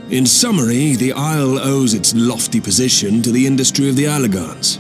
In summary, the Isle owes its lofty position to the industry of the Allegans,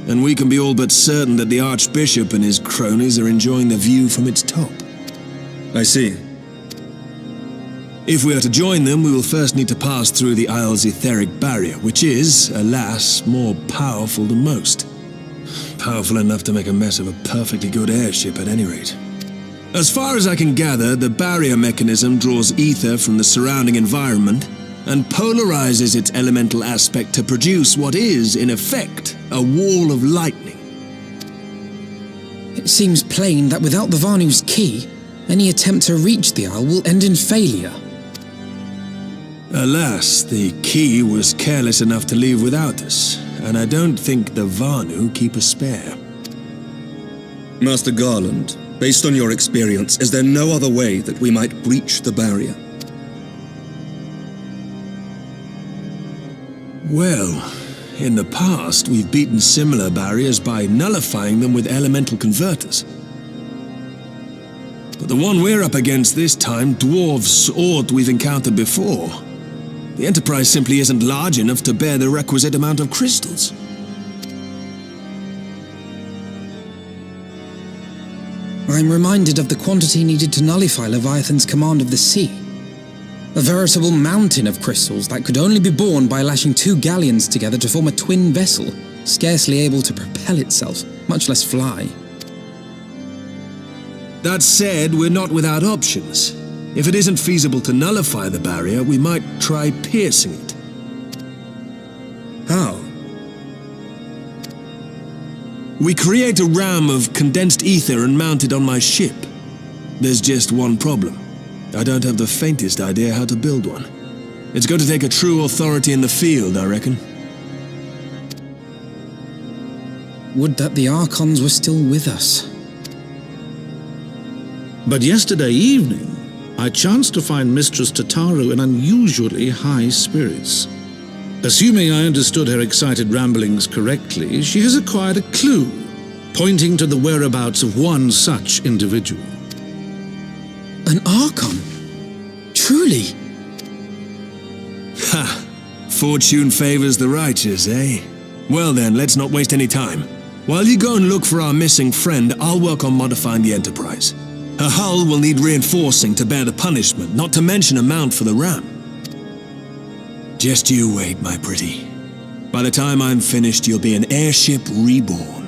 and we can be all but certain that the Archbishop and his cronies are enjoying the view from its top. I see. If we are to join them, we will first need to pass through the Isle's etheric barrier, which is, alas, more powerful than most. Powerful enough to make a mess of a perfectly good airship at any rate. As far as I can gather, the barrier mechanism draws ether from the surrounding environment and polarizes its elemental aspect to produce what is, in effect, a wall of lightning. It seems plain that without the Vanu's key, any attempt to reach the Isle will end in failure. Alas, the key was careless enough to leave without us, and I don't think the Vanu keep a spare. Master Garland, based on your experience, is there no other way that we might breach the barrier? Well, in the past, we've beaten similar barriers by nullifying them with elemental converters. But the one we're up against this time dwarfs aught we've encountered before. The Enterprise simply isn't large enough to bear the requisite amount of crystals. I'm reminded of the quantity needed to nullify Leviathan's command of the sea. A veritable mountain of crystals that could only be borne by lashing two galleons together to form a twin vessel, scarcely able to propel itself, much less fly. That said, we're not without options. If it isn't feasible to nullify the barrier, we might try piercing it. How? We create a ram of condensed ether and mount it on my ship. There's just one problem. I don't have the faintest idea how to build one. It's going to take a true authority in the field, I reckon. Would that the Archons were still with us. But yesterday evening, I chanced to find Mistress Tataru in unusually high spirits. Assuming I understood her excited ramblings correctly, she has acquired a clue, pointing to the whereabouts of one such individual. An Archon? Truly? Ha! Fortune favors the righteous, eh? Well then, let's not waste any time. While you go and look for our missing friend, I'll work on modifying the Enterprise. Her hull will need reinforcing to bear the punishment, not to mention a mount for the ram. Just you wait, my pretty. By the time I'm finished, you'll be an airship reborn.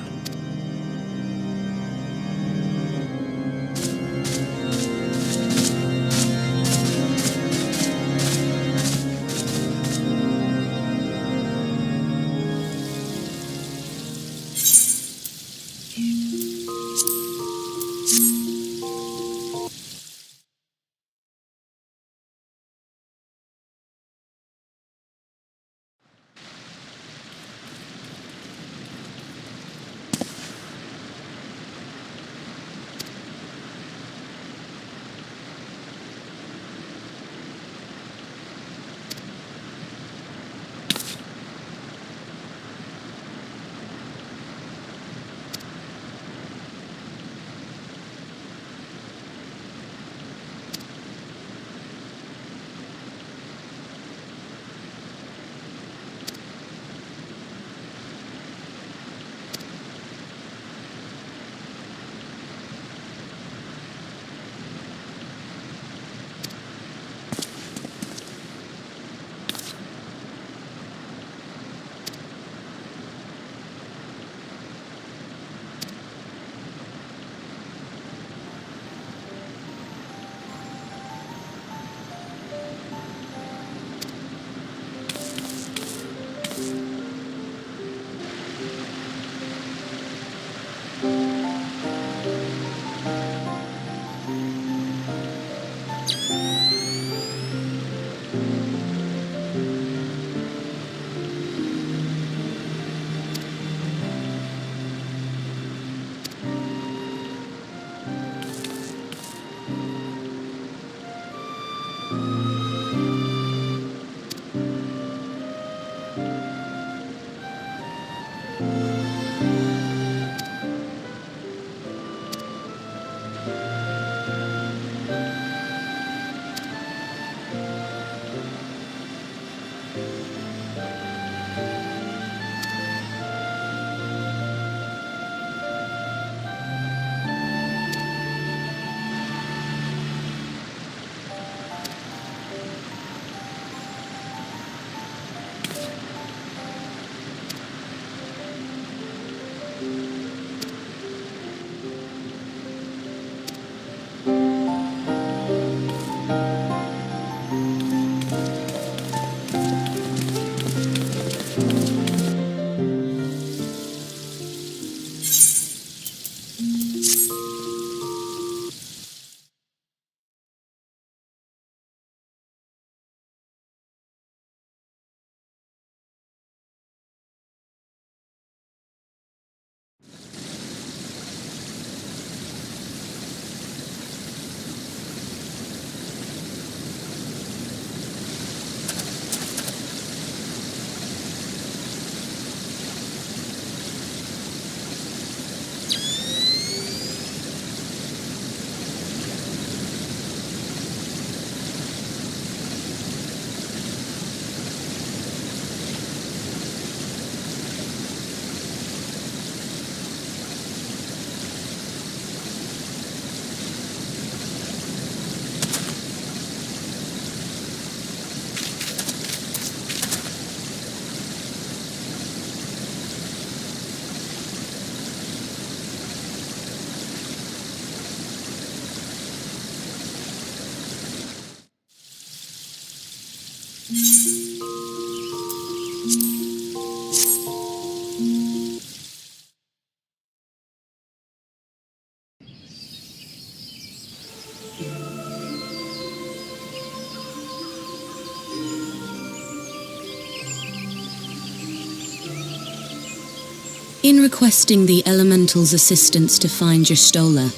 In requesting the Elemental's assistance to find Y'shtola,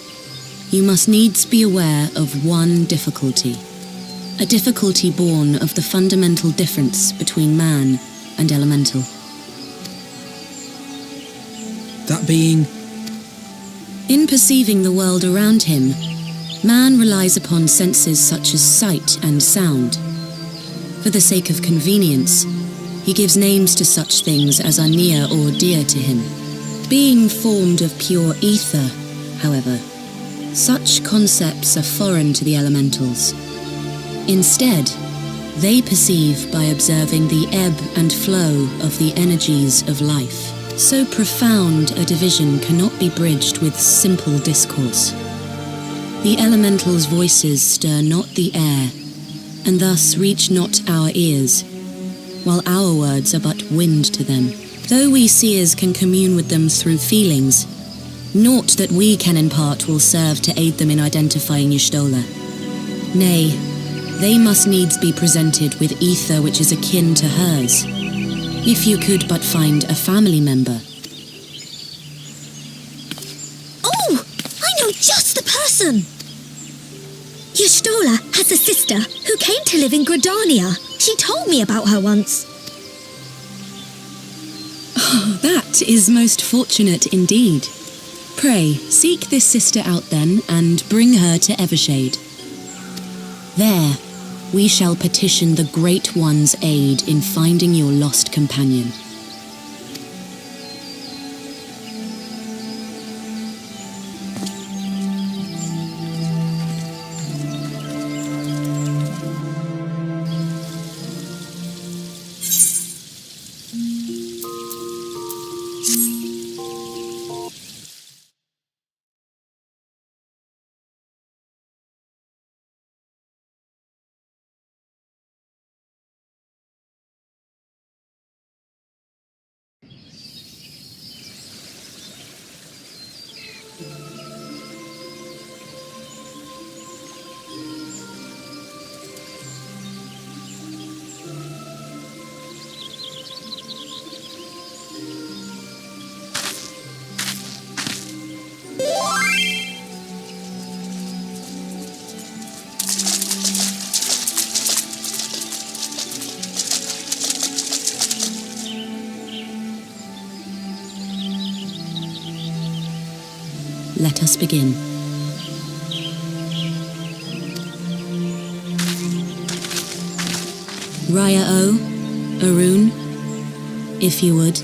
you must needs be aware of one difficulty. A difficulty born of the fundamental difference between man and Elemental. That being... In perceiving the world around him, man relies upon senses such as sight and sound. For the sake of convenience, he gives names to such things as are near or dear to him. Being formed of pure ether, however, such concepts are foreign to the Elementals. Instead, they perceive by observing the ebb and flow of the energies of life. So profound a division cannot be bridged with simple discourse. The Elementals' voices stir not the air, and thus reach not our ears, while our words are but wind to them. Though we seers can commune with them through feelings, naught that we can impart will serve to aid them in identifying Y'shtola. Nay, they must needs be presented with ether which is akin to hers, if you could but find a family member. Oh! I know just the person! Y'shtola has a sister who came to live in Gridania. She told me about her once. That is most fortunate indeed. Pray, seek this sister out then, and bring her to Evershade. There, we shall petition the Great One's aid in finding your lost companion. Let us begin. Raya O, Arun, if you would.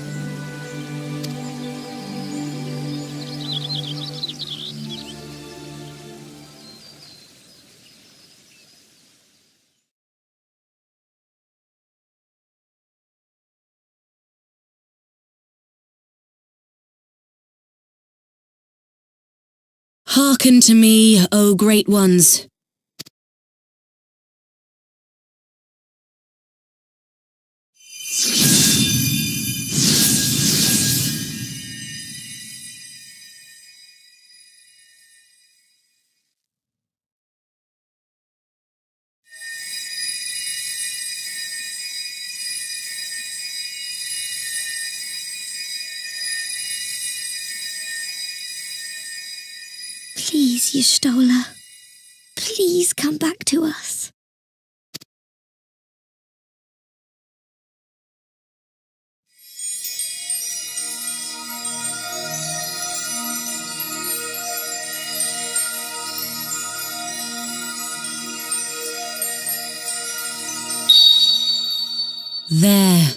Hearken to me, O Great Ones. Please, Y'shtola. Please come back to us. There.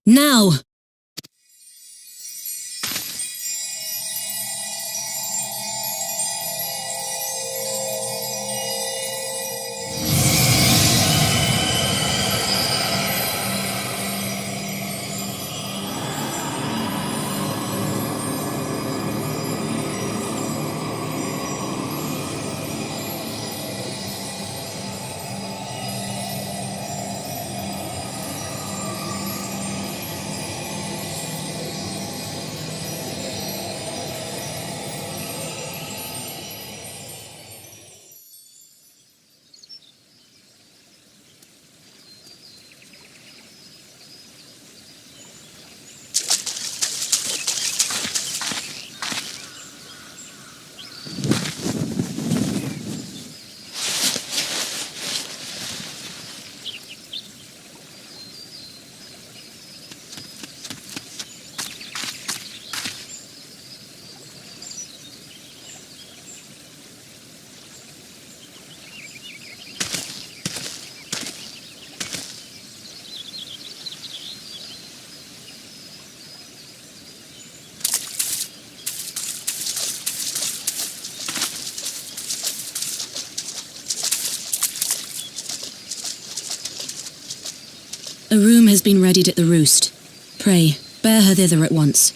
Now! A room has been readied at the roost. Pray, bear her thither at once.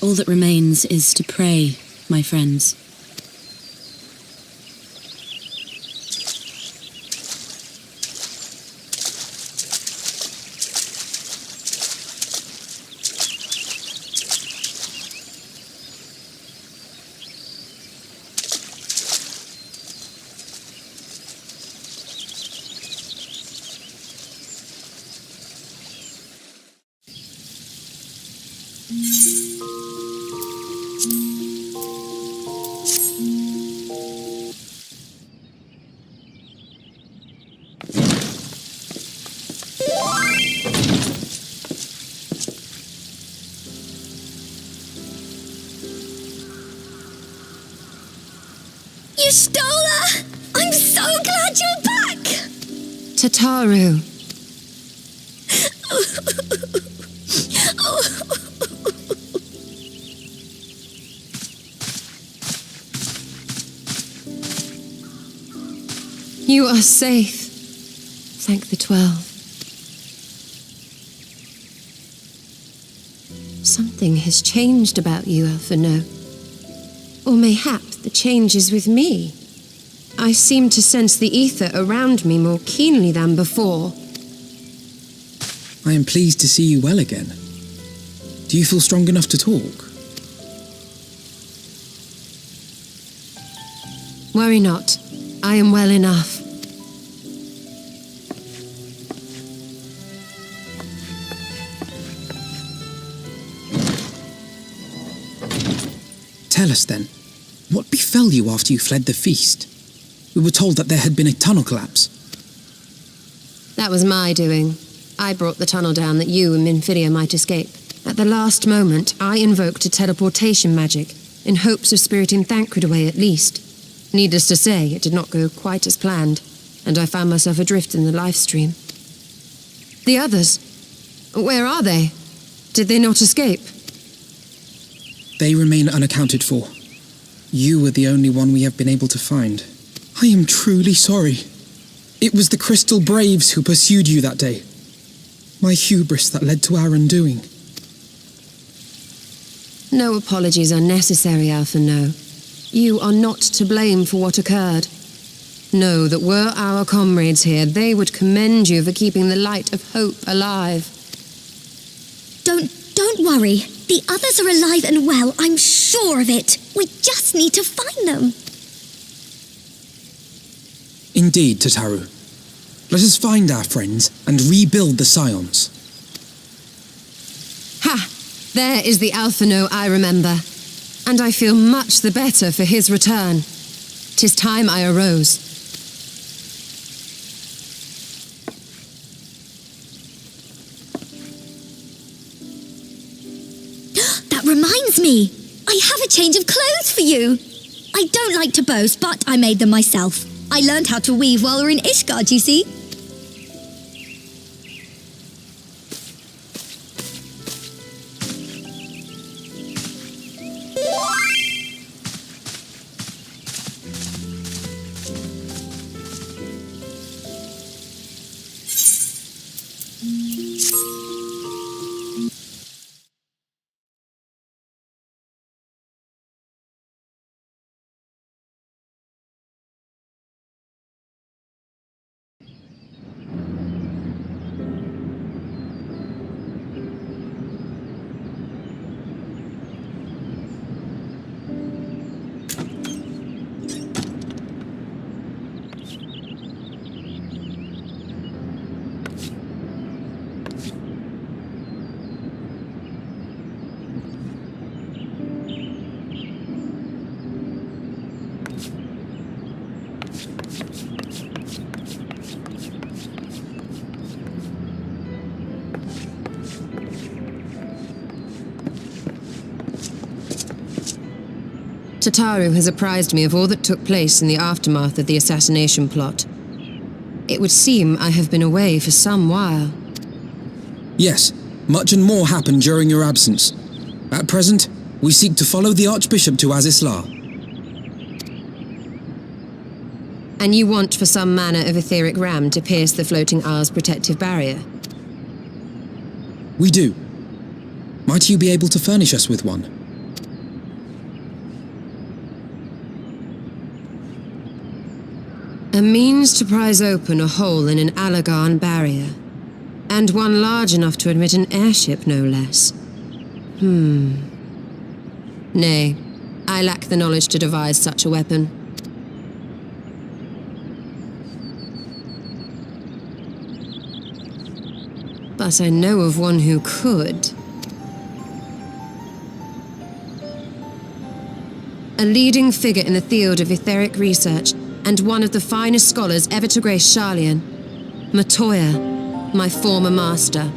All that remains is to pray, my friends. You stole her! I'm so glad you're back! Tataru. You are safe. Thank the 12. Something has changed about you, Alphino. Or mayhap the change is with me. I seem to sense the ether around me more keenly than before. I am pleased to see you well again. Do you feel strong enough to talk? Worry not. I am well enough. Tell us then, what befell you after you fled the feast? We were told that there had been a tunnel collapse. That was my doing. I brought the tunnel down that you and Minfidia might escape. At the last moment, I invoked a teleportation magic, in hopes of spiriting Thancred away at least. Needless to say, it did not go quite as planned, and I found myself adrift in the Lifestream. The others? Where are they? Did they not escape? They remain unaccounted for. You are the only one we have been able to find. I am truly sorry. It was the Crystal Braves who pursued you that day. My hubris that led to our undoing. No apologies are necessary, Alphino. You are not to blame for what occurred. Know that were our comrades here, they would commend you for keeping the light of hope alive. Don't worry. The others are alive and well, I'm sure of it. We just need to find them. Indeed, Tataru. Let us find our friends and rebuild the Scions. Ha! There is the Alphino I remember. And I feel much the better for his return. 'Tis time I arose. That reminds me. I have a change of clothes for you. I don't like to boast, but I made them myself. I learned how to weave while we're in Ishgard, you see. Tataru has apprised me of all that took place in the aftermath of the assassination plot. It would seem I have been away for some while. Yes, much and more happened during your absence. At present, we seek to follow the Archbishop to Azisla. And you want for some manner of etheric ram to pierce the floating isle's protective barrier? We do. Might you be able to furnish us with one? A means to prise open a hole in an Alagarn barrier. And one large enough to admit an airship, no less. Nay, I lack the knowledge to devise such a weapon. But I know of one who could. A leading figure in the field of etheric research, and one of the finest scholars ever to grace Sharlayan. Matoya, my former master.